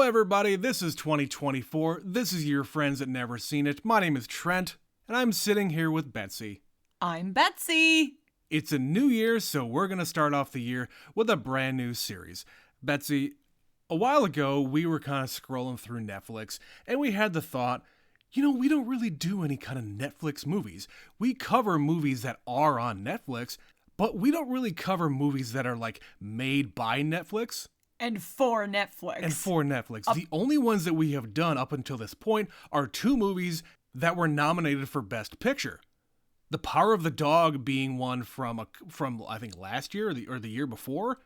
everybody, this is 2024. This is your friends that never seen it. My name is Trent, and I'm sitting here with Betsy. I'm Betsy. It's a new year, so we're going to start off the year with a brand new series. Betsy, a while ago, we were kind of scrolling through Netflix, and we had the thought, we don't really do any kind of Netflix movies. We cover movies that are on Netflix, but we don't really cover movies that are, made by Netflix. And for Netflix. The only ones that we have done up until this point are two movies that were nominated for Best Picture. The Power of the Dog being one from I think last year or the year before,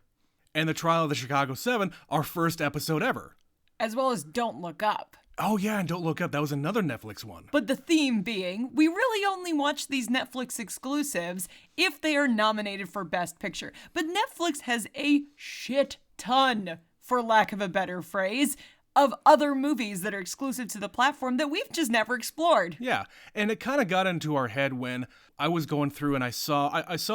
and The Trial of the Chicago 7, our first episode ever. As well as Don't Look Up. Oh yeah, and Don't Look Up, that was another Netflix one. But the theme being, we really only watch these Netflix exclusives if they are nominated for Best Picture. But Netflix has a shit ton, for lack of a better phrase, of other movies that are exclusive to the platform that we've just never explored. Yeah, and it kind of got into our head when I was going through and I saw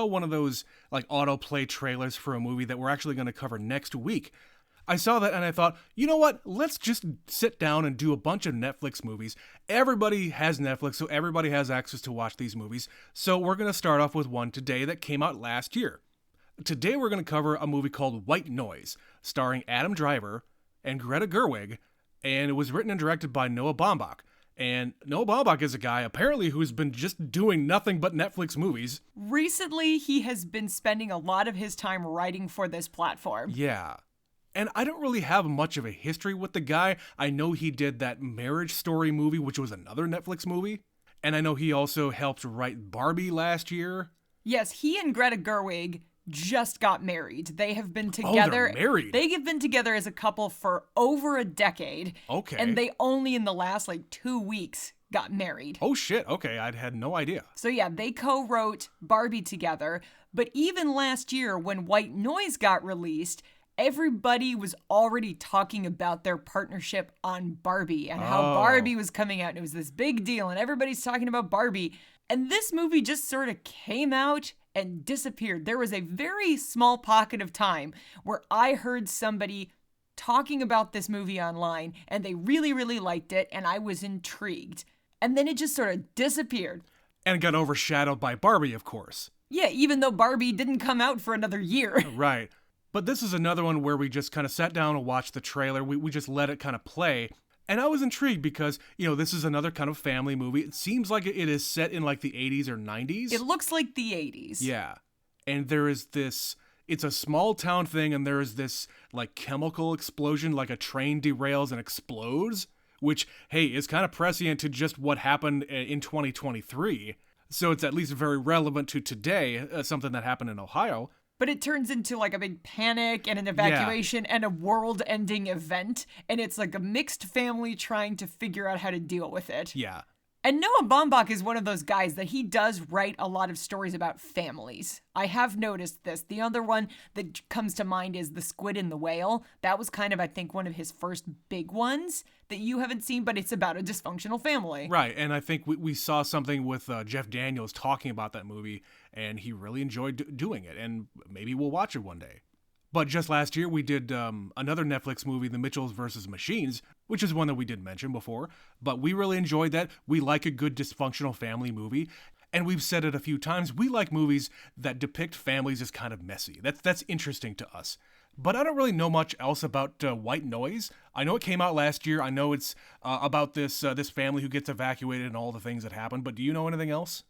one of those autoplay trailers for a movie that we're actually going to cover next week. I saw that and I thought, you know what? Let's just sit down and do a bunch of Netflix movies. Everybody has Netflix, so everybody has access to watch these movies. So we're going to start off with one today that came out last year. Today we're going to cover a movie called White Noise, starring Adam Driver and Greta Gerwig, and it was written and directed by Noah Baumbach. And Noah Baumbach is a guy, apparently, who's been just doing nothing but Netflix movies. Recently, he has been spending a lot of his time writing for this platform. Yeah. And I don't really have much of a history with the guy. I know he did that Marriage Story movie, which was another Netflix movie. And I know he also helped write Barbie last year. Yes, he and Greta Gerwig just got married. They have been together. Oh, they're married. They have been together as a couple for over a decade. Okay. And they only in the last 2 weeks got married. Oh shit. Okay, I had no idea. So yeah, they co-wrote Barbie together. But even last year when White Noise got released, everybody was already talking about their partnership on Barbie and how Barbie was coming out, and it was this big deal, and everybody's talking about Barbie. And this movie just sort of came out and disappeared. There was a very small pocket of time where I heard somebody talking about this movie online, and they really, really liked it, and I was intrigued. And then it just sort of disappeared. And got overshadowed by Barbie, of course. Yeah, even though Barbie didn't come out for another year. Right. But this is another one where we just kind of sat down and watched the trailer. We just let it kind of play. And I was intrigued because, this is another kind of family movie. It seems like it is set in the 80s or 90s. It looks like the 80s. Yeah. And there is this, it's a small town thing, and there is this chemical explosion, like a train derails and explodes, which, hey, is kind of prescient to just what happened in 2023. So it's at least very relevant to today, something that happened in Ohio. But it turns into a big panic and an evacuation and a world-ending event. And it's a mixed family trying to figure out how to deal with it. Yeah. And Noah Baumbach is one of those guys that he does write a lot of stories about families. I have noticed this. The other one that comes to mind is The Squid and the Whale. That was kind of, I think, one of his first big ones that you haven't seen, but it's about a dysfunctional family. Right, and I think we saw something with Jeff Daniels talking about that movie, and he really enjoyed doing it, and maybe we'll watch it one day. But just last year, we did another Netflix movie, The Mitchells vs. Machines, which is one that we did mention before. But we really enjoyed that. We like a good dysfunctional family movie. And we've said it a few times, we like movies that depict families as kind of messy. That's interesting to us. But I don't really know much else about White Noise. I know it came out last year. I know it's about this family who gets evacuated and all the things that happen. But do you know anything else?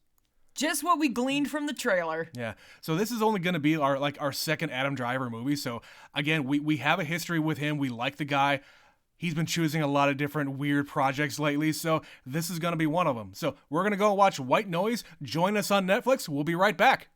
Just what we gleaned from the trailer. Yeah. So this is only going to be our second Adam Driver movie. So again, we have a history with him. We like the guy. He's been choosing a lot of different weird projects lately. So this is going to be one of them. So we're going to go watch White Noise. Join us on Netflix. We'll be right back.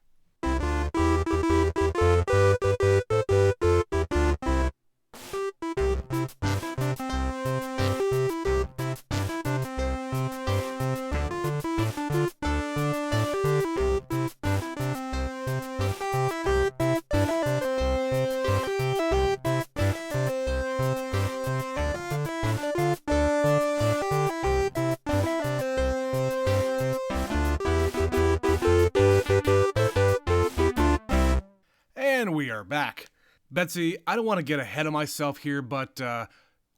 And we are back. Betsy, I don't want to get ahead of myself here, but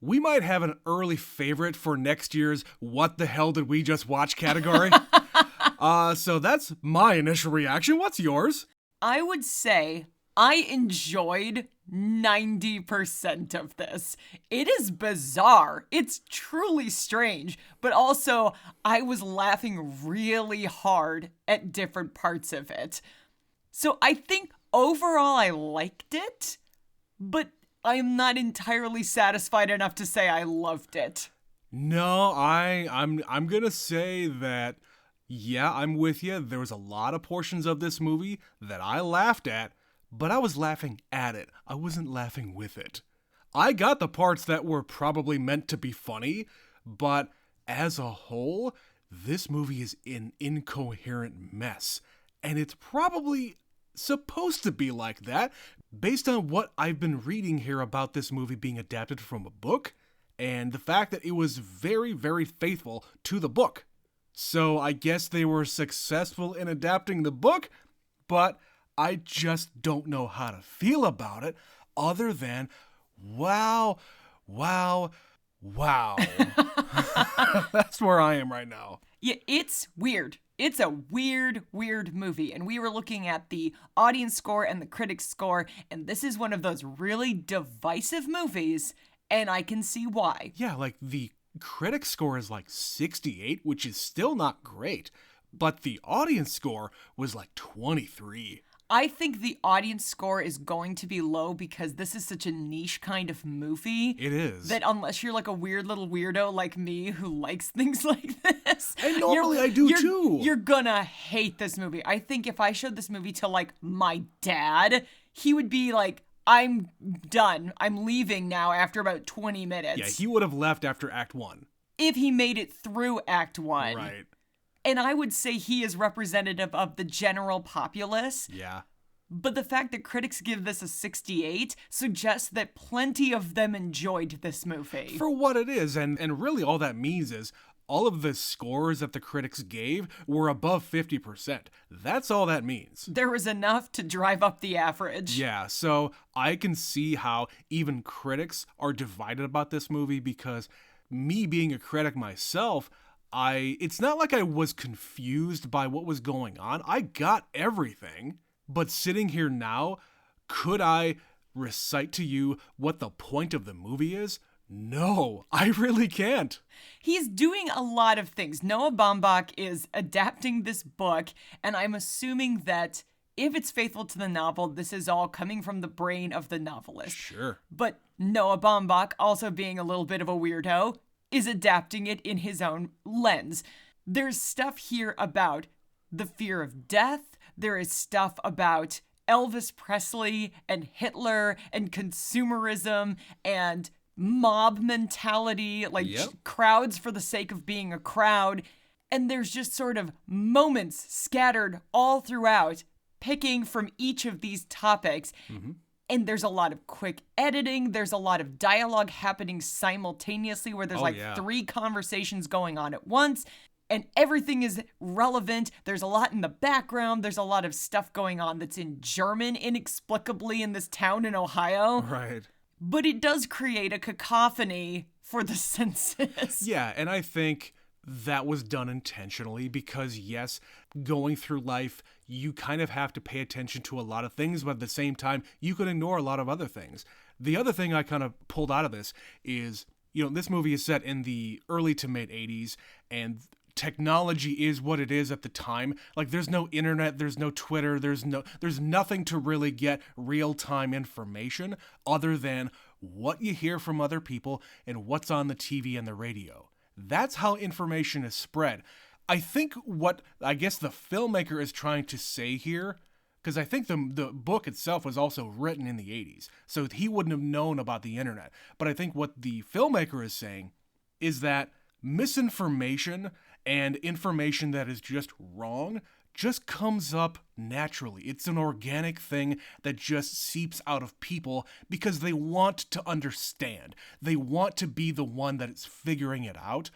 we might have an early favorite for next year's What the Hell Did We Just Watch category. So that's my initial reaction. What's yours? I would say I enjoyed 90% of this. It is bizarre. It's truly strange, but also I was laughing really hard at different parts of it. So I think overall I liked it, but I'm not entirely satisfied enough to say I loved it. No, I'm gonna say that, yeah, I'm with you. There was a lot of portions of this movie that I laughed at, but I was laughing at it. I wasn't laughing with it. I got the parts that were probably meant to be funny, but as a whole, this movie is an incoherent mess. And it's probably supposed to be like that, based on what I've been reading here about this movie being adapted from a book, and the fact that it was very, very faithful to the book. So I guess they were successful in adapting the book, but I just don't know how to feel about it other than, wow. That's where I am right now. Yeah, it's weird. It's a weird movie. And we were looking at the audience score and the critics score, and this is one of those really divisive movies, and I can see why. Yeah, like the critic score is like 68, which is still not great, but the audience score was like 23. I think the audience score is going to be low because this is such a niche kind of movie. It is. That unless you're like a weird little weirdo like me who likes things like this. And normally I do too. You're gonna hate this movie. I think if I showed this movie to like my dad, he would be like, I'm done. I'm leaving now after about 20 minutes. Yeah, he would have left after Act 1. If he made it through Act 1. Right. And I would say he is representative of the general populace. Yeah. But the fact that critics give this a 68 suggests that plenty of them enjoyed this movie. For what it is, and really all that means is all of the scores that the critics gave were above 50%. That's all that means. There was enough to drive up the average. Yeah, so I can see how even critics are divided about this movie because me being a critic myself, it's not like I was confused by what was going on. I got everything. But sitting here now, could I recite to you what the point of the movie is? No, I really can't. He's doing a lot of things. Noah Baumbach is adapting this book, and I'm assuming that if it's faithful to the novel, this is all coming from the brain of the novelist. Sure. But Noah Baumbach, also being a little bit of a weirdo, is adapting it in his own lens. There's stuff here about the fear of death. There is stuff about Elvis Presley and Hitler and consumerism and mob mentality, like crowds for the sake of being a crowd. And there's just sort of moments scattered all throughout, picking from each of these topics. Mm-hmm. And there's a lot of quick editing. There's a lot of dialogue happening simultaneously where there's three conversations going on at once. And everything is relevant. There's a lot in the background. There's a lot of stuff going on that's in German inexplicably in this town in Ohio. Right. But it does create a cacophony for the senses. Yeah, and I think that was done intentionally because, yes, going through life, you kind of have to pay attention to a lot of things, but at the same time, you can ignore a lot of other things. The other thing I kind of pulled out of this is, this movie is set in the early to mid 80s, and technology is what it is at the time. Like, there's no internet, there's no Twitter, there's nothing to really get real-time information other than what you hear from other people and what's on the TV and the radio. That's how information is spread. I think what the filmmaker is trying to say here, because I think the book itself was also written in the 80s, so he wouldn't have known about the internet. But I think what the filmmaker is saying is that misinformation and information that is just wrong just comes up naturally. It's an organic thing that just seeps out of people because they want to understand. They want to be the one that is figuring it out.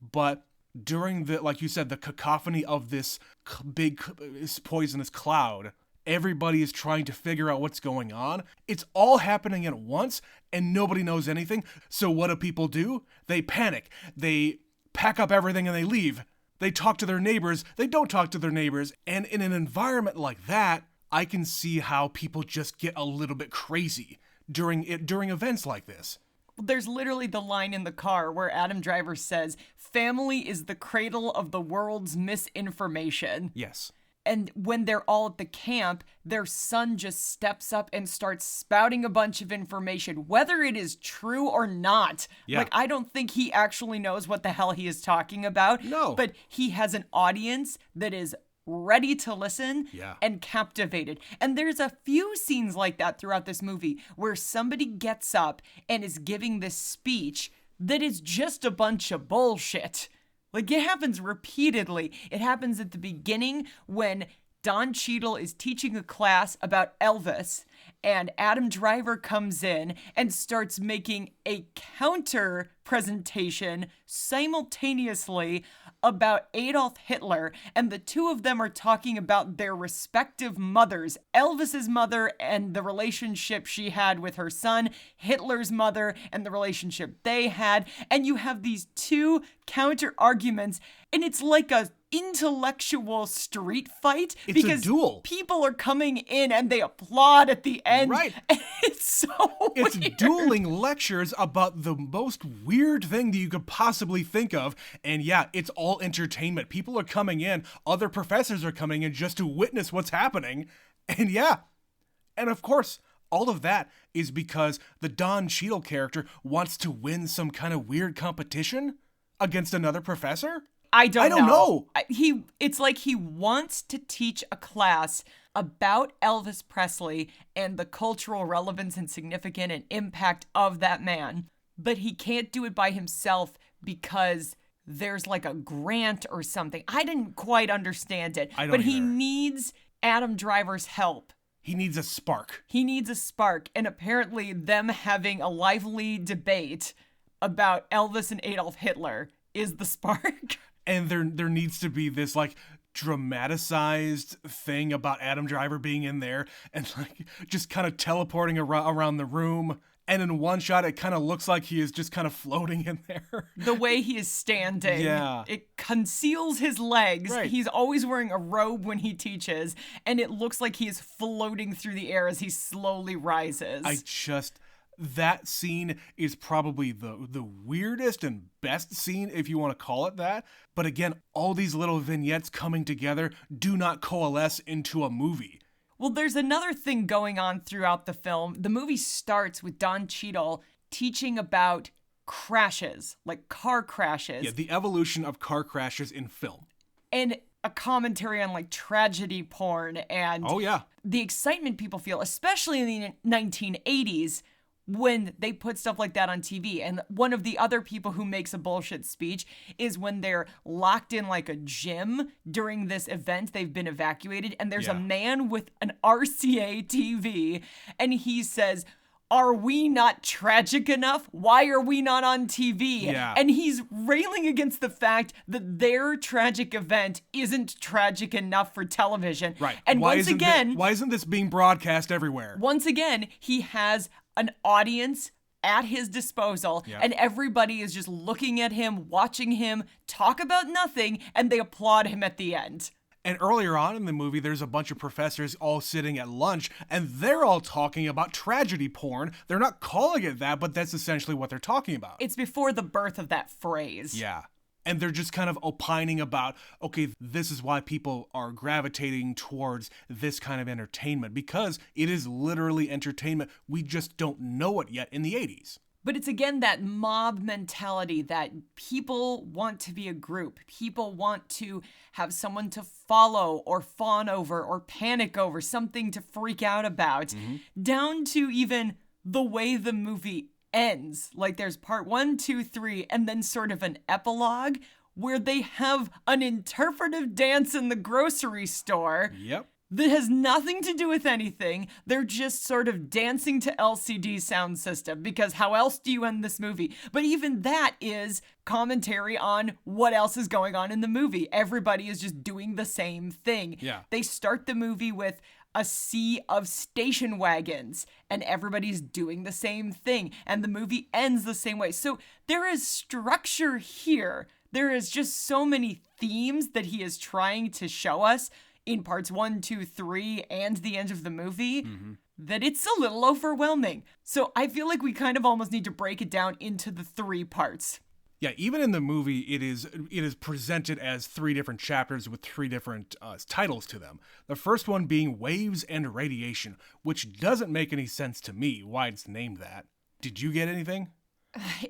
But during like you said, the cacophony of this big poisonous cloud, Everybody is trying to figure out what's going on. It's all happening at once, and nobody knows anything. So what do people do? They panic. They pack up everything and they leave. They talk to their neighbors. They don't talk to their neighbors. And in an environment like that, I can see how people just get a little bit crazy during events like this. There's literally the line in the car where Adam Driver says, "Family is the cradle of the world's misinformation." Yes. And when they're all at the camp, their son just steps up and starts spouting a bunch of information, whether it is true or not. Yeah. Like, I don't think he actually knows what the hell he is talking about. No. But he has an audience that is ready to listen and captivated. And there's a few scenes like that throughout this movie where somebody gets up and is giving this speech that is just a bunch of bullshit. Like, it happens repeatedly. It happens at the beginning when Don Cheadle is teaching a class about Elvis, and Adam Driver comes in and starts making a counter presentation simultaneously about Adolf Hitler, and the two of them are talking about their respective mothers, Elvis's mother and the relationship she had with her son, Hitler's mother and the relationship they had, and you have these two counter arguments, and it's like a intellectual street fight. It's because a duel. People are coming in and they applaud at the end. Right. It's so It's weird. dueling lectures about the most weird thing that you could possibly think of. And yeah, it's all entertainment. People are coming in, other professors are coming in just to witness what's happening. And yeah. And of course, all of that is because the Don Cheadle character wants to win some kind of weird competition against another professor? I don't know. It's like he wants to teach a class about Elvis Presley and the cultural relevance and significance and impact of that man, but he can't do it by himself because there's like a grant or something. I didn't quite understand it, but he needs Adam Driver's help. He needs a spark. He needs a spark, and apparently them having a lively debate about Elvis and Adolf Hitler is the spark. And there needs to be this like dramatized thing about Adam Driver being in there and like just kind of teleporting around the room. And in one shot, it kind of looks like he is just kind of floating in there. The way he is standing, it conceals his legs. Right. He's always wearing a robe when he teaches, and it looks like he is floating through the air as he slowly rises. That scene is probably the weirdest and best scene, if you want to call it that. But again, all these little vignettes coming together do not coalesce into a movie. Well, there's another thing going on throughout the film. The movie starts with Don Cheadle teaching about crashes, like car crashes. Yeah, the evolution of car crashes in film. And a commentary on like tragedy porn and the excitement people feel, especially in the 1980s, when they put stuff like that on TV. And one of the other people who makes a bullshit speech is when they're locked in like a gym during this event, they've been evacuated, and there's a man with an RCA TV, and he says, "Are we not tragic enough? Why are we not on TV?" Yeah. And he's railing against the fact that their tragic event isn't tragic enough for television. Right. And why why isn't this being broadcast everywhere? Once again, he has an audience at his disposal, and everybody is just looking at him, watching him talk about nothing, and they applaud him at the end. And earlier on in the movie, there's a bunch of professors all sitting at lunch, and they're all talking about tragedy porn. They're not calling it that, but that's essentially what they're talking about. It's before the birth of that phrase. Yeah. And they're just kind of opining about, okay, this is why people are gravitating towards this kind of entertainment, because it is literally entertainment. We just don't know it yet in the 80s. But it's again that mob mentality that people want to be a group. People want to have someone to follow or fawn over or panic over, something to freak out about, down to even the way the movie ends. Like there's part 1, 2, 3, and then sort of an epilogue where they have an interpretive dance in the grocery store. Yep. That has nothing to do with anything. They're just sort of dancing to LCD sound system, because how else do you end this movie? But even that is commentary on what else is going on in the movie. Everybody is just doing the same thing. Yeah. They start the movie with a sea of station wagons, and everybody's doing the same thing, and the movie ends the same way. So there is structure here. There is just so many themes that he is trying to show us in parts 1, 2, 3, and the end of the movie, that it's a little overwhelming. So I feel like we kind of almost need to break it down into the 3 parts. Yeah, even in the movie, it is presented as 3 different chapters with 3 different titles to them. The first one being Waves and Radiation, which doesn't make any sense to me why it's named that. Did you get anything?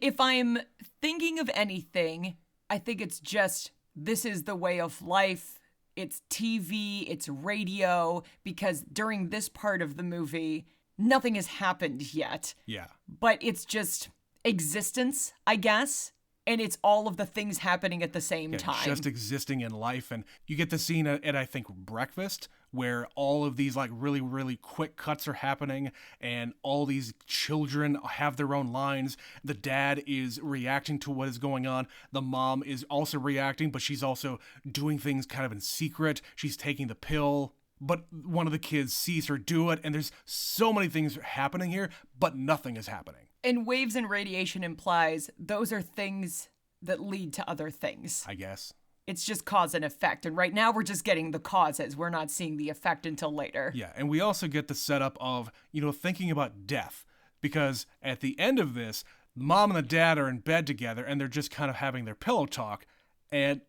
If I'm thinking of anything, I think it's just, this is the way of life. It's TV, it's radio, because during this part of the movie, nothing has happened yet. Yeah. But it's just existence, I guess. And it's all of the things happening at the same time. Just existing in life. And you get the scene at I think, breakfast, where all of these like really, really quick cuts are happening and all these children have their own lines. The dad is reacting to what is going on. The mom is also reacting, but she's also doing things kind of in secret. She's taking the pill. But one of the kids sees her do it, and there's so many things happening here, but nothing is happening. And waves and radiation implies those are things that lead to other things. I guess. It's just cause and effect. And right now we're just getting the causes. We're not seeing the effect until later. Yeah, and we also get the setup of, thinking about death. Because at the end of this, mom and the dad are in bed together, and they're just kind of having their pillow talk. And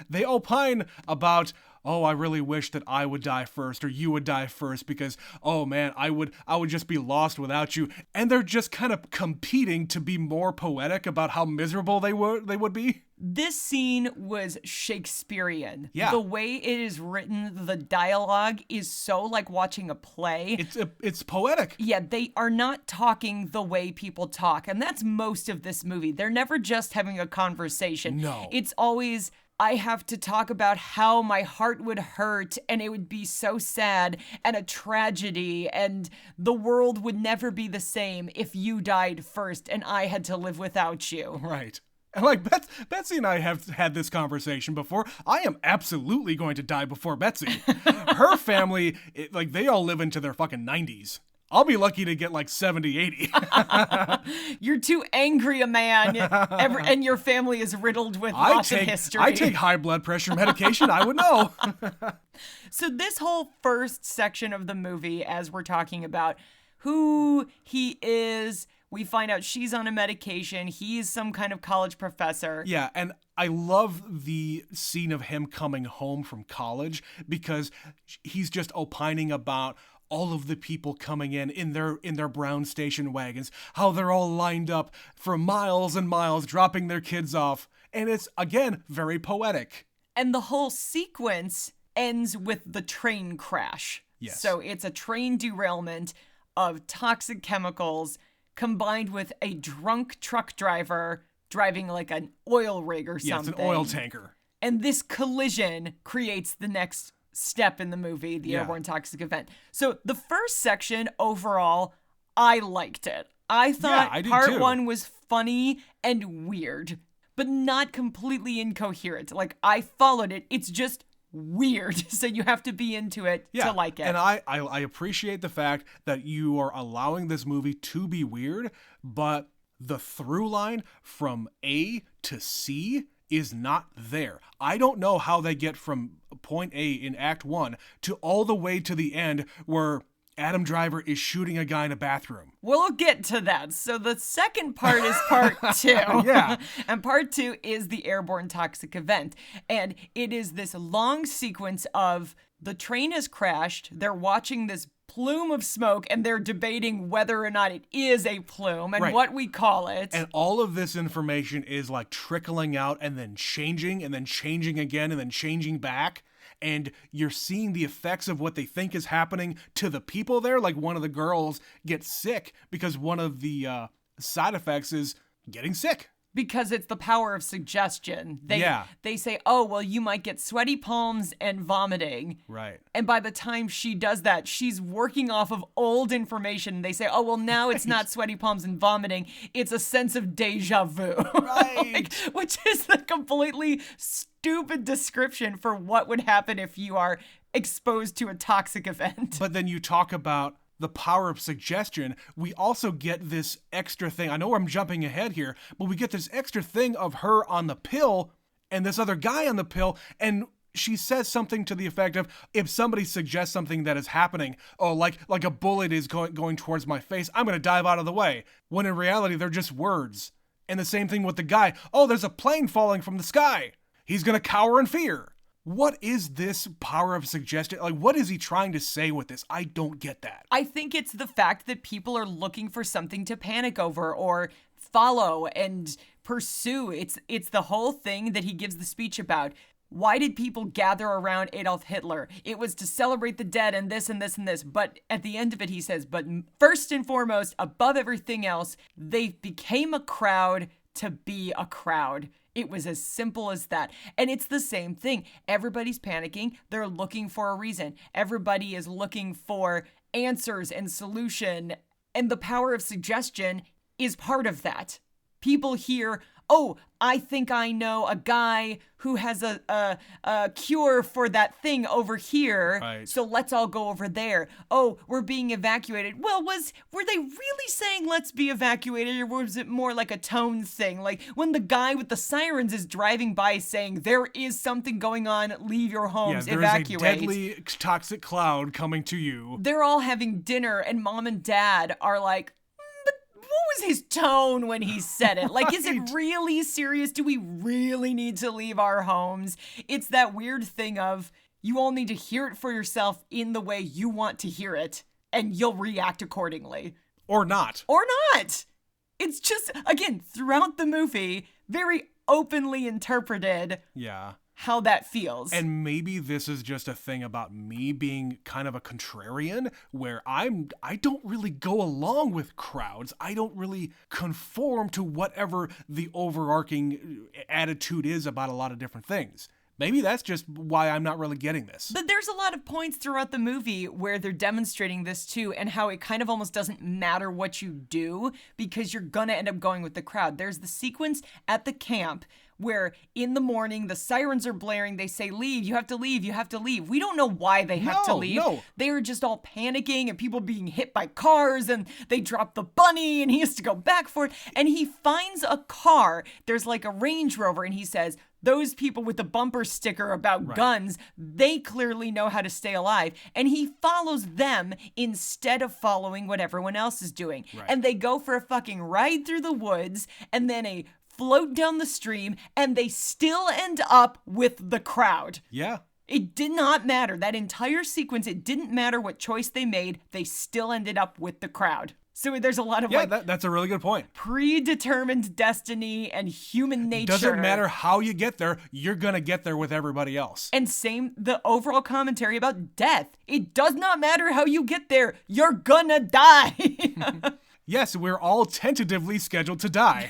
they opine about, oh, I really wish that I would die first or you would die first because, oh man, I would just be lost without you. And they're just kind of competing to be more poetic about how miserable they would be. This scene was Shakespearean. Yeah. The way it is written, the dialogue is so like watching a play. It's poetic. Yeah, they are not talking the way people talk. And that's most of this movie. They're never just having a conversation. No. It's always, I have to talk about how my heart would hurt and it would be so sad and a tragedy and the world would never be the same if you died first and I had to live without you. Right. And like Betsy and I have had this conversation before. I am absolutely going to die before Betsy. Her family, they all live into their fucking 90s. I'll be lucky to get like 70, 80. You're too angry a man, and your family is riddled with lots of history. I take high blood pressure medication, I would know. So this whole first section of the movie, as we're talking about who he is, we find out she's on a medication, he's some kind of college professor. Yeah, and I love the scene of him coming home from college because he's just opining about all of the people coming in their brown station wagons, how they're all lined up for miles and miles, dropping their kids off. And it's, again, very poetic. And the whole sequence ends with the train crash. Yes. So it's a train derailment of toxic chemicals combined with a drunk truck driver driving like an oil rig or something. Yeah, it's an oil tanker. And this collision creates the next step in the movie, the airborne toxic event. So the first section, overall, I liked it. I thought part 1 was funny and weird, but not completely incoherent. Like, I followed it. It's just weird. So you have to be into it to like it. And I appreciate the fact that you are allowing this movie to be weird, but the through line from A to C is not there. I don't know how they get from point A in Act 1 to all the way to the end where Adam Driver is shooting a guy in a bathroom. We'll get to that. So the second part is part 2. Yeah. And part 2 is the airborne toxic event. And it is this long sequence of the train has crashed, they're watching this plume of smoke, and they're debating whether or not it is a plume and what we call it. And all of this information is like trickling out and then changing again and then changing back. And you're seeing the effects of what they think is happening to the people there. Like one of the girls gets sick because one of the side effects is getting sick. Because it's the power of suggestion. They say, oh, well, you might get sweaty palms and vomiting. Right. And by the time she does that, she's working off of old information. They say, oh, well, now it's not sweaty palms and vomiting. It's a sense of deja vu. Right. Which is the completely stupid description for what would happen if you are exposed to a toxic event. But then you talk about the power of suggestion. We also get this extra thing. I know I'm jumping ahead here, but we get this extra thing of her on the pill and this other guy on the pill, and she says something to the effect of, if somebody suggests something that is happening, oh, like a bullet is going towards my face, I'm going to dive out of the way. When in reality, they're just words. And the same thing with the guy. Oh, there's a plane falling from the sky. He's going to cower in fear. What is this power of suggestion? Like, what is he trying to say with this? I don't get that. I think it's the fact that people are looking for something to panic over or follow and pursue. It's the whole thing that he gives the speech about. Why did people gather around Adolf Hitler? It was to celebrate the dead and this and this and this. But at the end of it, he says, but first and foremost, above everything else, they became a crowd to be a crowd. It was as simple as that. And it's the same thing. Everybody's panicking. They're looking for a reason. Everybody is looking for answers and solution. And the power of suggestion is part of that. People hear, oh, I think I know a guy who has a cure for that thing over here. Right. So let's all go over there. Oh, we're being evacuated. Well, were they really saying let's be evacuated, or was it more like a tone thing? Like when the guy with the sirens is driving by saying there is something going on, leave your homes, evacuate. There is a deadly toxic cloud coming to you. They're all having dinner and mom and dad are like, what was his tone when he said it? Like, is it really serious? Do we really need to leave our homes? It's that weird thing of you all need to hear it for yourself in the way you want to hear it, and you'll react accordingly. Or not. Or not. It's just, again, throughout the movie, very openly interpreted. Yeah. How that feels. And maybe this is just a thing about me being kind of a contrarian, where I don't really go along with crowds. I don't really conform to whatever the overarching attitude is about a lot of different things. Maybe that's just why I'm not really getting this. But there's a lot of points throughout the movie where they're demonstrating this too, and how it kind of almost doesn't matter what you do because you're gonna end up going with the crowd. There's the sequence at the camp where in the morning the sirens are blaring, they say, leave, you have to leave, you have to leave. We don't know why they have to leave. No. They are just all panicking and people being hit by cars, and they drop the bunny and he has to go back for it. And he finds a car. There's like a Range Rover, and he says, those people with the bumper sticker about guns, they clearly know how to stay alive. And he follows them instead of following what everyone else is doing. Right. And they go for a fucking ride through the woods and then a float down the stream, and they still end up with the crowd. Yeah. It did not matter. That entire sequence, it didn't matter what choice they made. They still ended up with the crowd. So there's a lot of that's a really good point. Predetermined destiny and human nature. Doesn't matter how you get there, you're gonna get there with everybody else. And same, the overall commentary about death. It does not matter how you get there, you're gonna die. Yes, we're all tentatively scheduled to die.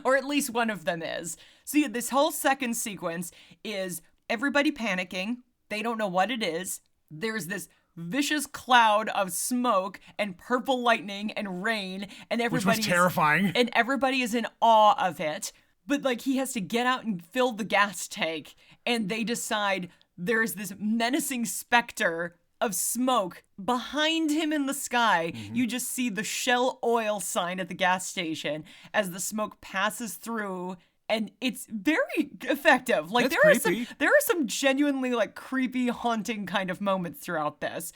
Or at least one of them is. So yeah, this whole second sequence is everybody panicking. They don't know what it is. There's this vicious cloud of smoke and purple lightning and rain, and everybody, which was terrifying. And everybody is in awe of it. But like he has to get out and fill the gas tank, and they decide there's this menacing specter of smoke behind him in the sky. Mm-hmm. You just see the Shell oil sign at the gas station as the smoke passes through. And it's very effective. Like there are some genuinely like creepy, haunting kind of moments throughout this.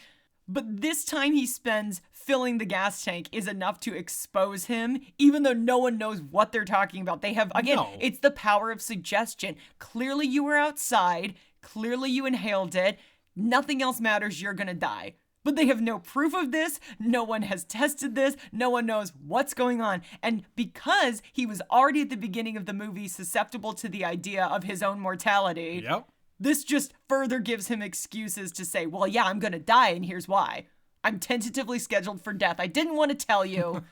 But this time he spends filling the gas tank is enough to expose him, even though no one knows what they're talking about. They have, again, It's the power of suggestion. Clearly you were outside. Clearly you inhaled it. Nothing else matters. You're gonna die. But they have no proof of this. No one has tested this. No one knows what's going on. And because he was already at the beginning of the movie susceptible to the idea of his own mortality, this just further gives him excuses to say, well, yeah, I'm going to die, and here's why. I'm tentatively scheduled for death. I didn't want to tell you,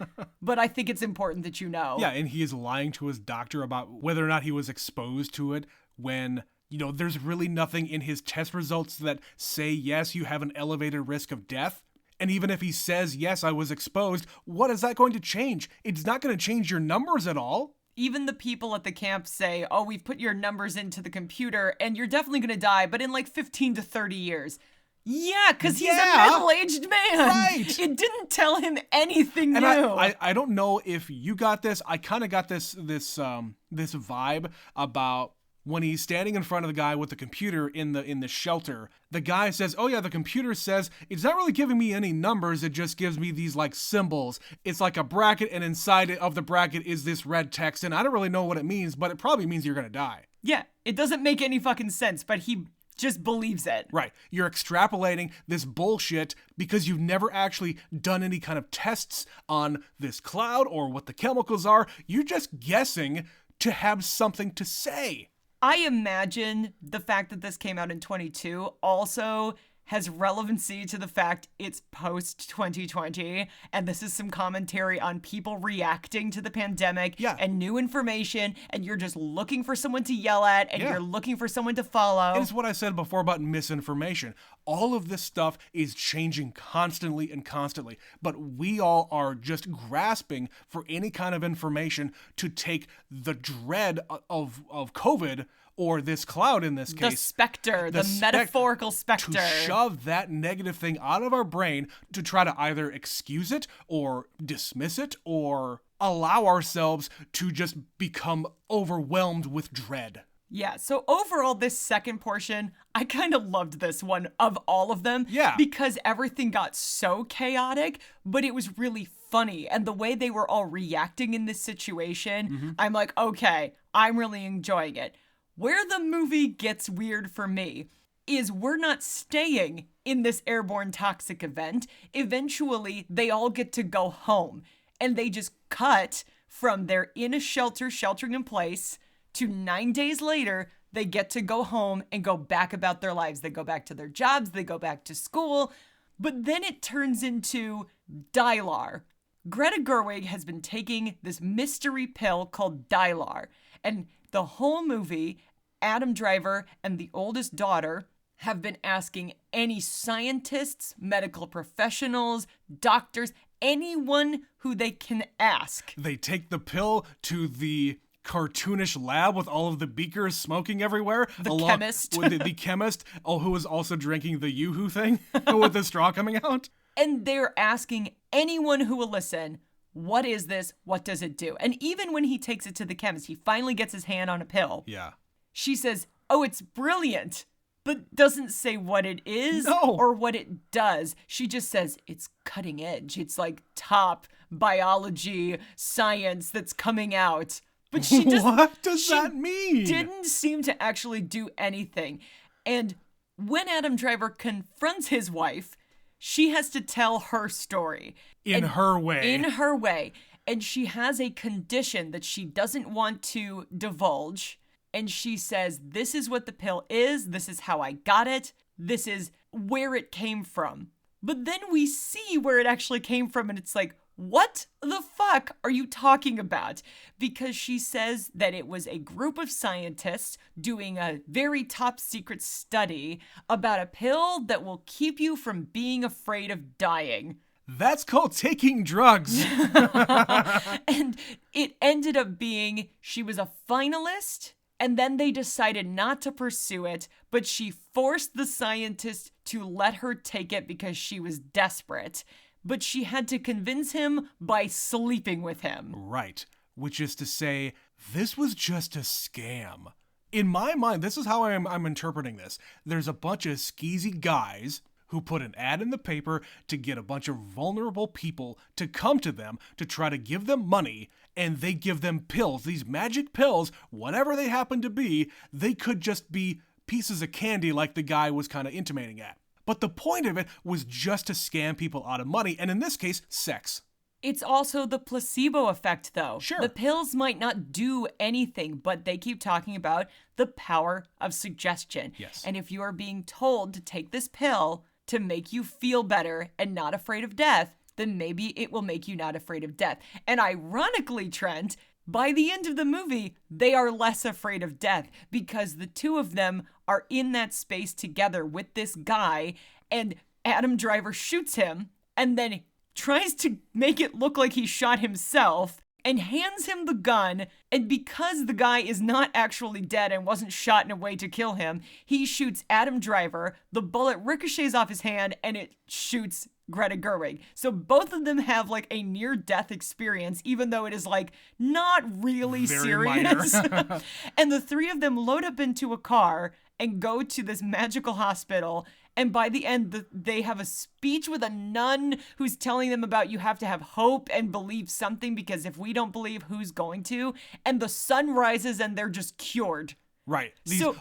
but I think it's important that you know. Yeah, and he is lying to his doctor about whether or not he was exposed to it when... there's really nothing in his test results that say, yes, you have an elevated risk of death. And even if he says, yes, I was exposed, what is that going to change? It's not going to change your numbers at all. even the people at the camp say, oh, we've put your numbers into the computer and you're definitely going to die, but in like 15 to 30 years. Yeah, because he's a middle-aged man. Right. It didn't tell him anything and new. I don't know if you got this. I kind of got this vibe about when he's standing in front of the guy with the computer in the shelter. The guy says, oh yeah, the computer says it's not really giving me any numbers. It just gives me these like symbols. It's like a bracket, and inside of the bracket is this red text, and I don't really know what it means, but it probably means you're going to die. Yeah, it doesn't make any fucking sense, but he just believes it. Right. You're extrapolating this bullshit because you've never actually done any kind of tests on this cloud or what the chemicals are. You're just guessing to have something to say. I imagine the fact that this came out in 22 also has relevancy to the fact it's post-2020, and this is some commentary on people reacting to the pandemic and new information, and you're just looking for someone to yell at, and you're looking for someone to follow. And it's what I said before about misinformation. All of this stuff is changing constantly and constantly, but we all are just grasping for any kind of information to take the dread of COVID, or this cloud in this case. The specter, the metaphorical specter. To shove that negative thing out of our brain to try to either excuse it or dismiss it or allow ourselves to just become overwhelmed with dread. Yeah, so overall, this second portion, I kind of loved this one of all of them. Yeah. Because everything got so chaotic, but it was really funny. And the way they were all reacting in this situation, I'm like, okay, I'm really enjoying it. Where the movie gets weird for me is we're not staying in this airborne toxic event. Eventually, they all get to go home. And they just cut from they're in a shelter, sheltering in place, to 9 days later, they get to go home and go back about their lives. They go back to their jobs, they go back to school. But then it turns into Dylar. Greta Gerwig has been taking this mystery pill called Dylar. And the whole movie, Adam Driver and the oldest daughter have been asking any scientists, medical professionals, doctors, anyone who they can ask. They take the pill to the cartoonish lab with all of the beakers smoking everywhere. The chemist. With the chemist, who was also drinking the Yoo-hoo thing with the straw coming out. And they're asking anyone who will listen, what is this? What does it do? And even when he takes it to the chemist, he finally gets his hand on a pill. Yeah. She says, oh, it's brilliant, but doesn't say what it is or what it does. She just says it's cutting edge. It's like top biology science that's coming out. But she just, what does that mean? Didn't seem to actually do anything. And when Adam Driver confronts his wife, she has to tell her story. In her way. And she has a condition that she doesn't want to divulge. And she says, this is what the pill is. This is how I got it. This is where it came from. But then we see where it actually came from. And it's like, what the fuck are you talking about? Because she says that it was a group of scientists doing a very top secret study about a pill that will keep you from being afraid of dying. That's called taking drugs. And it ended up being she was a finalist, and then they decided not to pursue it, but she forced the scientist to let her take it because she was desperate. But she had to convince him by sleeping with him. Right. Which is to say, this was just a scam. In my mind, this is how I'm interpreting this. There's a bunch of skeezy guys who put an ad in the paper to get a bunch of vulnerable people to come to them to try to give them money, and they give them pills. These magic pills, whatever they happen to be, they could just be pieces of candy like the guy was kind of intimating at. But the point of it was just to scam people out of money, and in this case, sex. It's also the placebo effect, though. Sure. The pills might not do anything, but they keep talking about the power of suggestion. Yes. And if you are being told to take this pill to make you feel better and not afraid of death, then maybe it will make you not afraid of death. And ironically, Trent, by the end of the movie, they are less afraid of death because the two of them are in that space together with this guy, and Adam Driver shoots him and then tries to make it look like he shot himself, and hands him the gun. And because the guy is not actually dead and wasn't shot in a way to kill him, he shoots Adam Driver. The bullet ricochets off his hand and it shoots Greta Gerwig. So both of them have like a near-death experience, even though it is like not really Very serious. minor. And the three of them load up into a car and go to this magical hospital. And by the end, they have a speech with a nun who's telling them about you have to have hope and believe something, because if we don't believe, who's going to? And the sun rises and they're just cured. Right.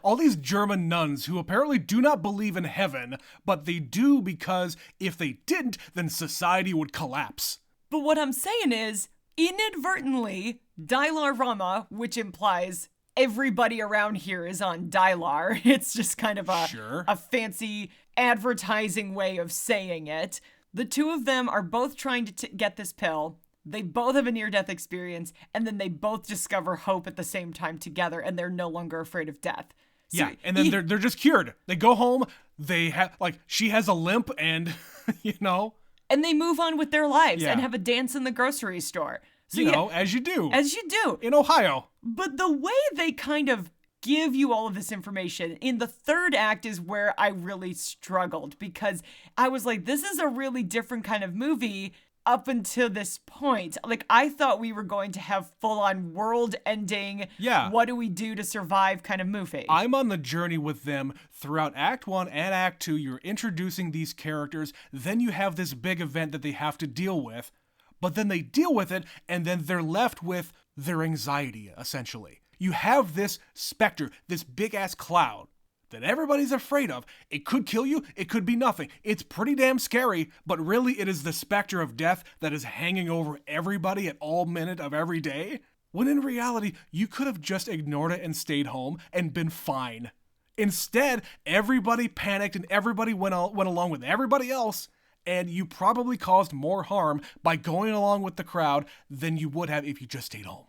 All these German nuns who apparently do not believe in heaven, but they do because if they didn't, then society would collapse. But what I'm saying is, inadvertently, Dilar Rama, which implies everybody around here is on Dilar. It's just kind of a fancy advertising way of saying it. The two of them are both trying to get this pill. They both have a near-death experience, and then they both discover hope at the same time together, and they're no longer afraid of death. So yeah, and then they're just cured. They go home, they have, like, she has a limp, and, you know. And they move on with their lives Yeah. and have a dance in the grocery store. So you know, as you do. As you do. In Ohio. But the way they kind of give you all of this information in the third act is where I really struggled, because I was like, this is a really different kind of movie up until this point. Like, I thought we were going to have full-on world-ending, what do we do to survive kind of movie. I'm on the journey with them throughout Act 1 and Act 2. You're introducing these characters, then you have this big event that they have to deal with, but then they deal with it, and then they're left with their anxiety, essentially. You have this specter, this big-ass cloud that everybody's afraid of. It could kill you, it could be nothing. It's pretty damn scary, but really it is the specter of death that is hanging over everybody at all minute of every day. When in reality, you could have just ignored it and stayed home and been fine. Instead, everybody panicked and everybody went along with everybody else, and you probably caused more harm by going along with the crowd than you would have if you just stayed home.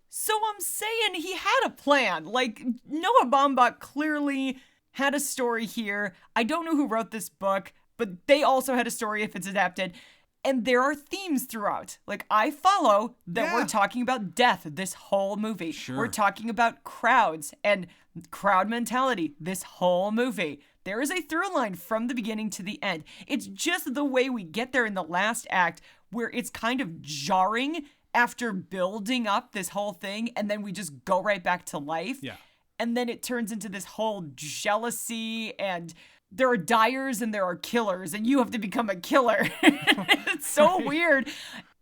So I'm saying he had a plan. Like, Noah Baumbach clearly had a story here. I don't know who wrote this book, but they also had a story if it's adapted. And there are themes throughout. Like, I follow that we're talking about death this whole movie. Sure. We're talking about crowds and crowd mentality this whole movie. There is a through line from the beginning to the end. It's just the way we get there in the last act where it's kind of jarring after building up this whole thing, and then we just go right back to life. Yeah. And then it turns into this whole jealousy, and there are dyers and there are killers, and you have to become a killer. It's so weird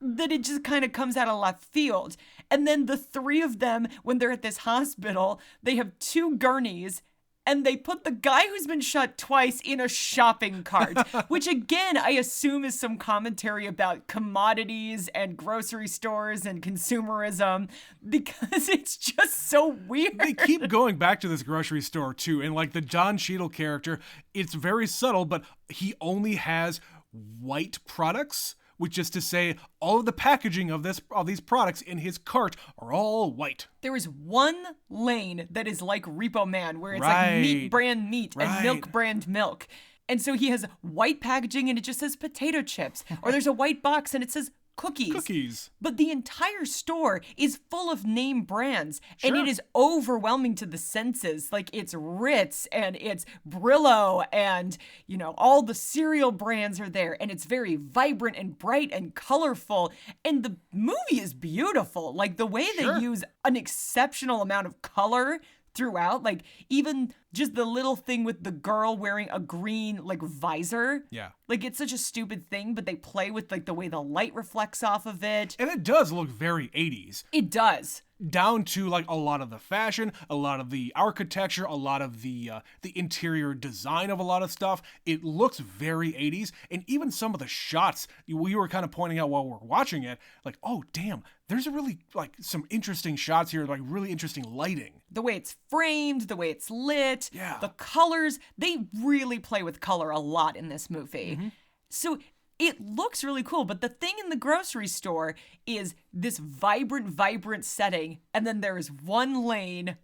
that it just kind of comes out of left field. And then the three of them, when they're at this hospital, they have two gurneys, and they put the guy who's been shot twice in a shopping cart, which again, I assume is some commentary about commodities and grocery stores and consumerism, because it's just so weird. They keep going back to this grocery store too, and like the John Cheadle character, it's very subtle, but he only has white products, which is to say all of the packaging of these products in his cart are all white. There is one lane that is like Repo Man, where it's like meat brand meat and milk brand milk. And so he has white packaging and it just says potato chips. Or there's a white box and it says cookies. But the entire store is full of name brands, and it is overwhelming to the senses. Like, it's Ritz and it's Brillo, and, you know, all the cereal brands are there, and it's very vibrant and bright and colorful. And the movie is beautiful. Like, the way they use an exceptional amount of color throughout, like even just the little thing with the girl wearing a green like visor. Yeah. Like, it's such a stupid thing, but they play with like the way the light reflects off of it. And it does look very 80s. It does. Down to like a lot of the fashion, a lot of the architecture, a lot of the interior design of a lot of stuff. It looks very 80s, and even some of the shots we were kind of pointing out while we were watching it, like, oh damn, there's a really like some interesting shots here, like really interesting lighting. The way it's framed, the way it's lit, the colors, they really play with color a lot in this movie. Mm-hmm. So it looks really cool, but the thing in the grocery store is this vibrant setting, and then there is one lane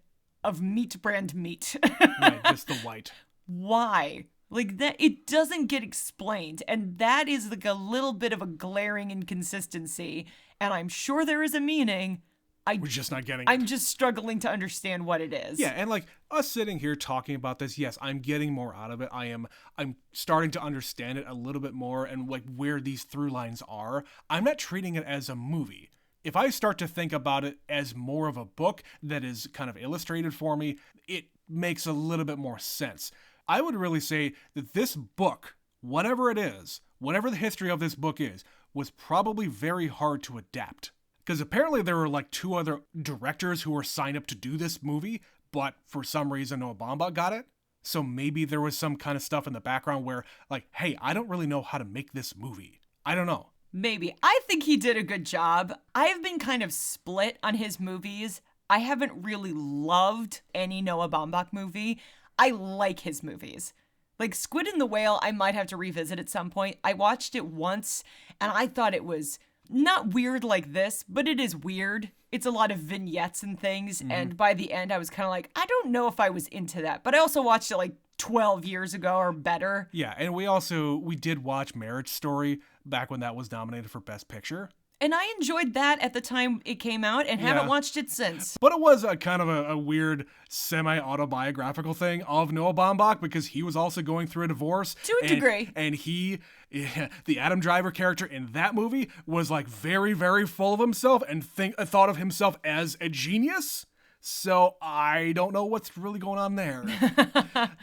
of meat brand meat. Right, just the white. Why? Like, that, it doesn't get explained, and that is like a little bit of a glaring inconsistency. and I'm sure there is a meaning. We're just not getting I'm it. just struggling to understand what it is. Yeah, and like us sitting here talking about this, yes, I'm getting more out of it. I'm starting to understand it a little bit more and like where these through lines are. I'm not treating it as a movie. If I start to think about it as more of a book that is kind of illustrated for me, it makes a little bit more sense. I would really say that this book, whatever it is, whatever the history of this book is, was probably very hard to adapt. Because apparently there were like 2 other directors who were signed up to do this movie, but for some reason Noah Baumbach got it. So maybe there was some kind of stuff in the background where like, hey, I don't really know how to make this movie. I don't know. Maybe. I think he did a good job. I've been kind of split on his movies. I haven't really loved any Noah Baumbach movie. I like his movies. Like Squid and the Whale, I might have to revisit at some point. I watched it once and I thought it was not weird like this, but it is weird. It's a lot of vignettes and things. And by the end, I was kind of like, I don't know if I was into that. But I also watched it like 12 years ago or better. Yeah, and we did watch Marriage Story back when that was nominated for Best Picture. And I enjoyed that at the time it came out and haven't watched it since. But it was a kind of a weird semi-autobiographical thing of Noah Baumbach because he was also going through a divorce. To a degree. And the Adam Driver character in that movie was like very, very full of himself and thought of himself as a genius. So I don't know what's really going on there.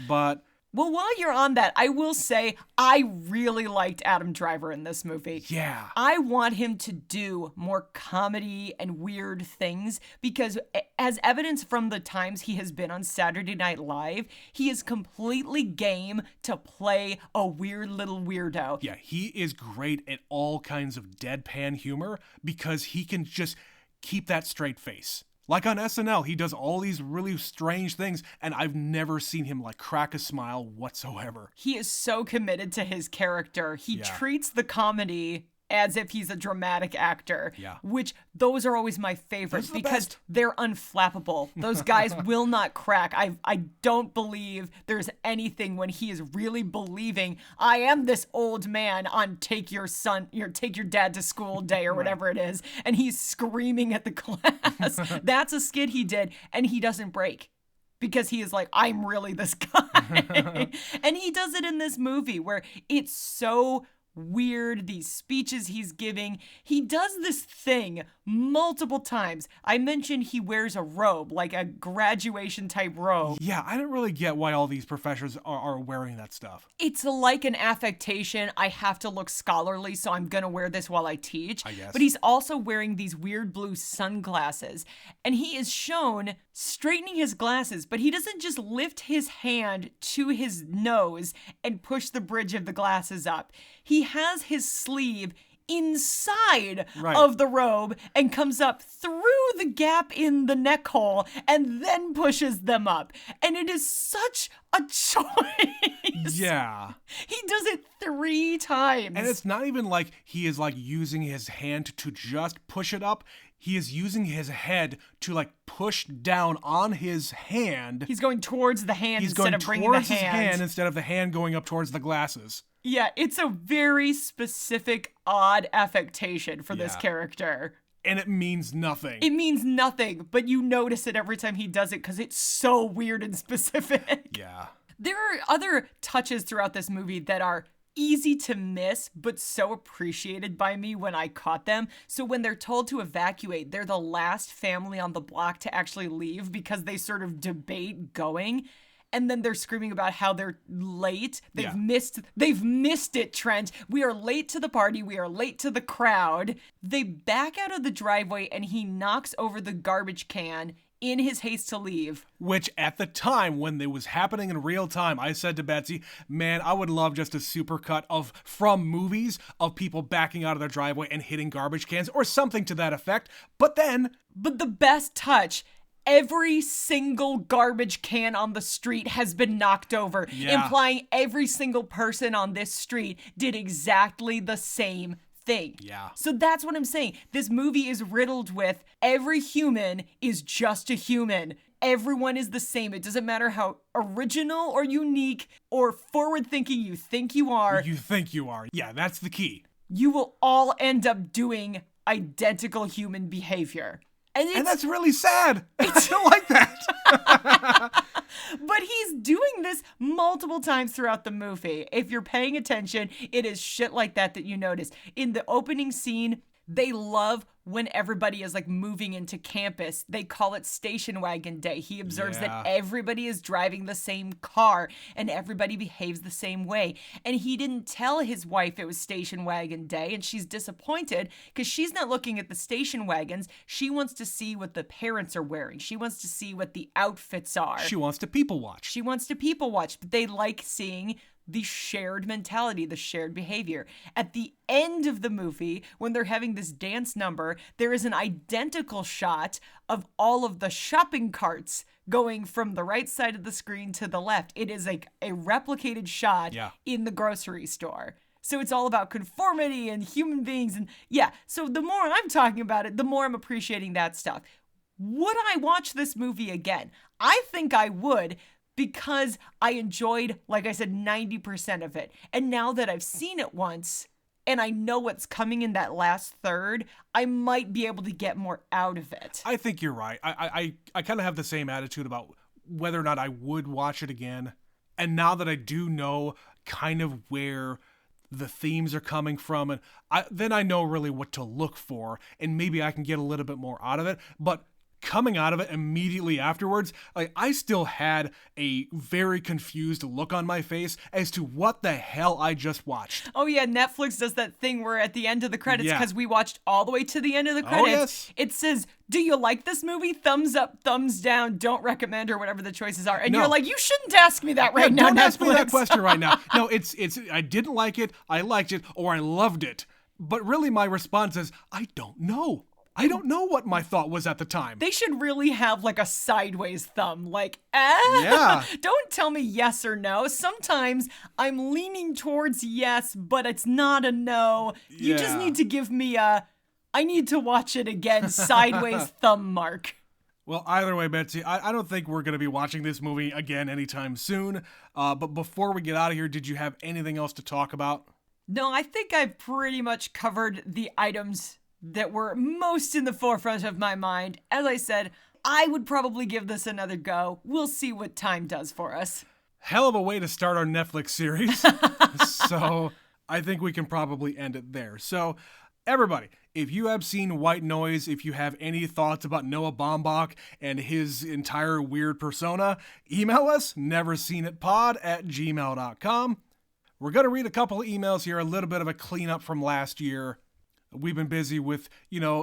But... Well, while you're on that, I will say I really liked Adam Driver in this movie. Yeah. I want him to do more comedy and weird things because as evidence from the times he has been on Saturday Night Live, he is completely game to play a weird little weirdo. Yeah, he is great at all kinds of deadpan humor because he can just keep that straight face. Like on SNL, he does all these really strange things, and I've never seen him like crack a smile whatsoever. He is so committed to his character. He treats the comedy as if he's a dramatic actor, which those are always my favorites because they're unflappable. Those guys will not crack. I don't believe there's anything when he is really believing, I am this old man on take your dad to school day or whatever it is, and he's screaming at the class. That's a skit he did, and he doesn't break. Because he is like, I'm really this guy. And he does it in this movie where it's so weird, these speeches he's giving. He does this thing multiple times. I mentioned he wears a robe, like a graduation type robe. Yeah, I don't really get why all these professors are wearing that stuff. It's like an affectation. I have to look scholarly, so I'm gonna wear this while I teach. I guess. But he's also wearing these weird blue sunglasses. And he is shown straightening his glasses, but he doesn't just lift his hand to his nose and push the bridge of the glasses up. He has his sleeve inside of the robe and comes up through the gap in the neck hole and then pushes them up. And it is such a choice. Yeah. He does it 3 times. And it's not even like he is like using his hand to just push it up. He is using his head to like push down on his hand. He's going towards the hand instead of bringing the hand. He's going towards his hand instead of the hand going up towards the glasses. Yeah, it's a very specific, odd affectation for this character. And it means nothing. It means nothing, but you notice it every time he does it because it's so weird and specific. Yeah. There are other touches throughout this movie that are easy to miss, but so appreciated by me when I caught them. So when they're told to evacuate, they're the last family on the block to actually leave because they sort of debate going. And then they're screaming about how they're late. They've missed it, Trent. We are late to the party. We are late to the crowd. They back out of the driveway and he knocks over the garbage can in his haste to leave. Which at the time when it was happening in real time, I said to Betsy, man, I would love just a supercut from movies of people backing out of their driveway and hitting garbage cans or something to that effect. But the best touch, every single garbage can on the street has been knocked over, implying every single person on this street did exactly the same thing. Yeah. So that's what I'm saying. This movie is riddled with every human is just a human. Everyone is the same. It doesn't matter how original or unique or forward-thinking you think you are. You think you are. Yeah, that's the key. You will all end up doing identical human behavior. And that's really sad. I don't like that. But he's doing this multiple times throughout the movie. If you're paying attention, it is shit like that you notice. In the opening scene, they love when everybody is like moving into campus. They call it station wagon day. He observes that everybody is driving the same car and everybody behaves the same way. And he didn't tell his wife it was station wagon day, and she's disappointed because she's not looking at the station wagons. She wants to see what the parents are wearing. She wants to see what the outfits are. She wants to people watch. But they like seeing the shared mentality, the shared behavior. At the end of the movie, when they're having this dance number, there is an identical shot of all of the shopping carts going from the right side of the screen to the left. It is like a replicated shot in the grocery store. So it's all about conformity and human beings. And so the more I'm talking about it, the more I'm appreciating that stuff. Would I watch this movie again? I think I would, because I enjoyed, like I said, 90% of it. And now that I've seen it once and I know what's coming in that last third, I might be able to get more out of it. I think you're right. I kind of have the same attitude about whether or not I would watch it again. And now that I do know kind of where the themes are coming from, and then I know really what to look for, and maybe I can get a little bit more out of it. But coming out of it immediately afterwards, like, I still had a very confused look on my face as to what the hell I just watched. Oh yeah, Netflix does that thing where at the end of the credits, because we watched all the way to the end of the credits, it says, do you like this movie? Thumbs up, thumbs down, don't recommend, or whatever the choices are. And you're like, you shouldn't ask me that right now, Don't Netflix. ask me that question right now. No, it's I didn't like it, I liked it, or I loved it. But really my response is, I don't know. I don't know what my thought was at the time. They should really have like a sideways thumb, like, don't tell me yes or no. Sometimes I'm leaning towards yes, but it's not a no. You just need to give me I need to watch it again, sideways thumb mark. Well, either way, Betsy, I don't think we're going to be watching this movie again anytime soon. But before we get out of here, did you have anything else to talk about? No, I think I've pretty much covered the items that were most in the forefront of my mind. As I said, I would probably give this another go. We'll see what time does for us. Hell of a way to start our Netflix series. So I think we can probably end it there. So everybody, if you have seen White Noise, if you have any thoughts about Noah Baumbach and his entire weird persona, email us, neverseenitpod@gmail.com. We're going to read a couple of emails here, a little bit of a cleanup from last year. We've been busy with,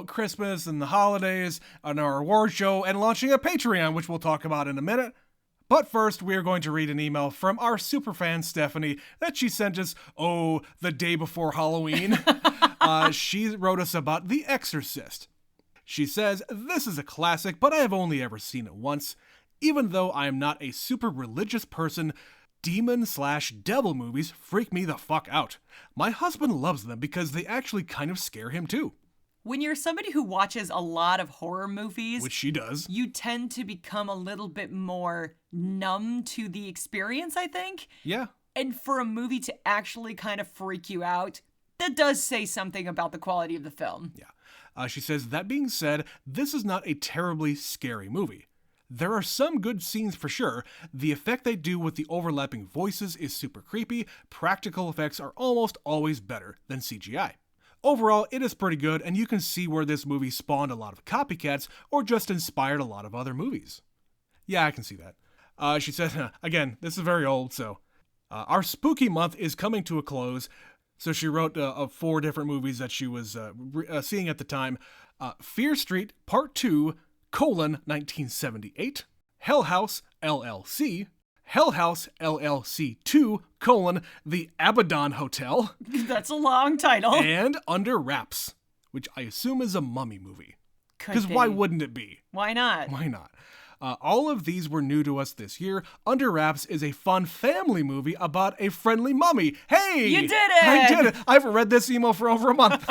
Christmas and the holidays and our award show and launching a Patreon, which we'll talk about in a minute. But first, we are going to read an email from our superfan Stephanie that she sent us, the day before Halloween. She wrote us about The Exorcist. She says, "This is a classic, but I have only ever seen it once. Even though I am not a super religious person, demon/devil movies freak me the fuck out. My husband loves them because they actually kind of scare him too." When you're somebody who watches a lot of horror movies, which she does, you tend to become a little bit more numb to the experience, I think. Yeah. And for a movie to actually kind of freak you out, that does say something about the quality of the film. Yeah. She says, "That being said, this is not a terribly scary movie. There are some good scenes for sure. The effect they do with the overlapping voices is super creepy. Practical effects are almost always better than CGI. Overall, it is pretty good, and you can see where this movie spawned a lot of copycats or just inspired a lot of other movies." Yeah, I can see that. She said, again, this is very old, so. "Our spooky month is coming to a close." So she wrote of 4 different movies that she was seeing at the time. Fear Street Part 2, 1978, Hell House LLC, Hell House LLC 2, The Abaddon Hotel. That's a long title. And Under Wraps, which I assume is a mummy movie. Because why wouldn't it be? Why not? Why not? All of these were new to us this year. Under Wraps is a fun family movie about a friendly mummy. Hey! You did it! I did it! I've read this email for over a month.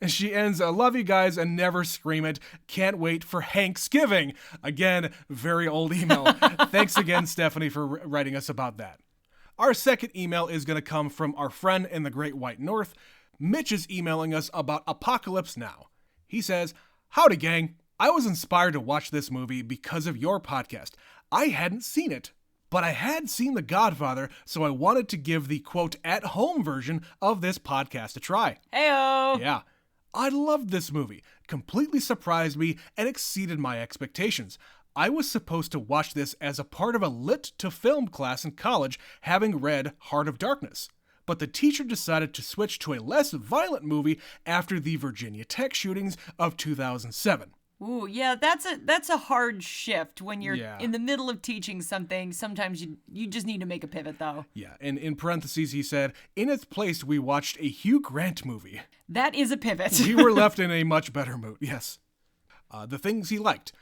And she ends, "Love you guys and never scream it. Can't wait for Hanksgiving." Again, very old email. Thanks again, Stephanie, for writing us about that. Our second email is going to come from our friend in the Great White North, Mitch is emailing us about Apocalypse Now. He says, "Howdy, gang. I was inspired to watch this movie because of your podcast. I hadn't seen it, but I had seen The Godfather, so I wanted to give the, quote, at-home version of this podcast a try." Heyo! Yeah. I loved this movie, completely surprised me, and exceeded my expectations. I was supposed to watch this as a part of a lit-to-film class in college, having read Heart of Darkness. But the teacher decided to switch to a less violent movie after the Virginia Tech shootings of 2007. Ooh, yeah, that's a hard shift when you're Yeah. in the middle of teaching something. Sometimes you just need to make a pivot, though. Yeah, and in parentheses he said, "In its place, we watched a Hugh Grant movie." That is a pivot. We were left in a much better mood, yes. The things he liked.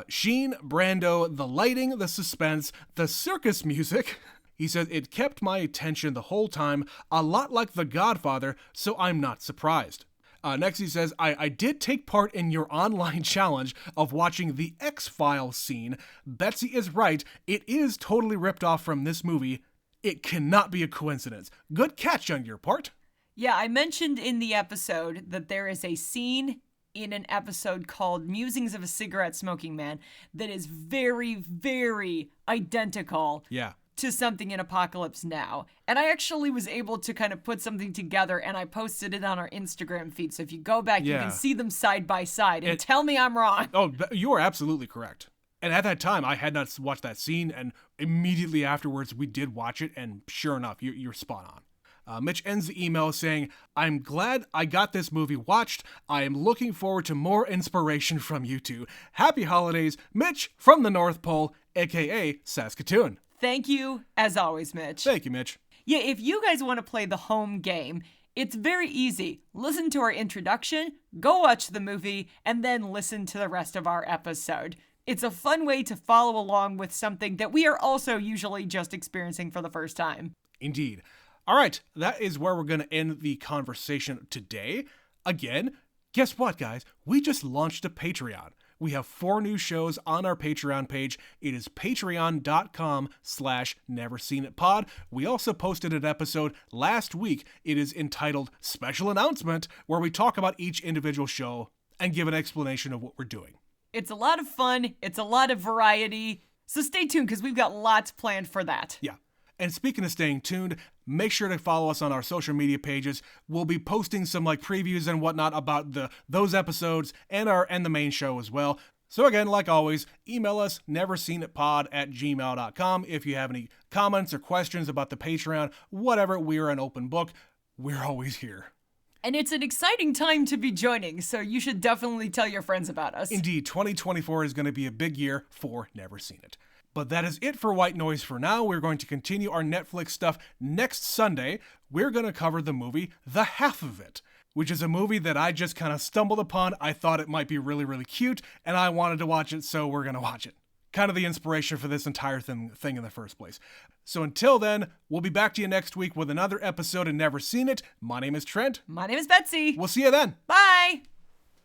Sheen, Brando, the lighting, the suspense, the circus music. He said, "It kept my attention the whole time, a lot like The Godfather, so I'm not surprised." Next he says, I did take part in your online challenge of watching the X-Files scene. Betsy is right, it is totally ripped off from this movie. It cannot be a coincidence. Good catch on your part." Yeah, I mentioned in the episode that there is a scene in an episode called Musings of a Cigarette Smoking Man that is very, very identical Yeah. to something in Apocalypse Now. And I actually was able to kind of put something together, and I posted it on our Instagram feed. So if you go back, you Yeah. can see them side by side, and tell me I'm wrong. Oh, you are absolutely correct. And at that time, I had not watched that scene, and immediately afterwards, we did watch it, and sure enough, you're spot on. Mitch ends the email saying, "I'm glad I got this movie watched. I am looking forward to more inspiration from you two. Happy holidays, Mitch from the North Pole, aka Saskatoon." Thank you, as always, Mitch. Thank you, Mitch. Yeah, if you guys want to play the home game, it's very easy. Listen to our introduction, go watch the movie, and then listen to the rest of our episode. It's a fun way to follow along with something that we are also usually just experiencing for the first time. Indeed. All right, that is where we're going to end the conversation today. Again, guess what, guys? We just launched a Patreon. We have 4 new shows on our Patreon page. It is patreon.com/neverseenitpod. We also posted an episode last week. It is entitled Special Announcement, where we talk about each individual show and give an explanation of what we're doing. It's a lot of fun. It's a lot of variety. So stay tuned because we've got lots planned for that. Yeah. And speaking of staying tuned, make sure to follow us on our social media pages. We'll be posting some previews and whatnot about those episodes and the main show as well. So again, like always, email us neverseenitpod@gmail.com if you have any comments or questions about the Patreon, whatever. We're an open book. We're always here. And it's an exciting time to be joining, so you should definitely tell your friends about us. Indeed, 2024 is going to be a big year for Never Seen It. But that is it for White Noise for now. We're going to continue our Netflix stuff next Sunday. We're going to cover the movie The Half of It, which is a movie that I just kind of stumbled upon. I thought it might be really, really cute, and I wanted to watch it, so we're going to watch it. Kind of the inspiration for this entire thing in the first place. So until then, we'll be back to you next week with another episode of Never Seen It. My name is Trent. My name is Betsy. We'll see you then. Bye.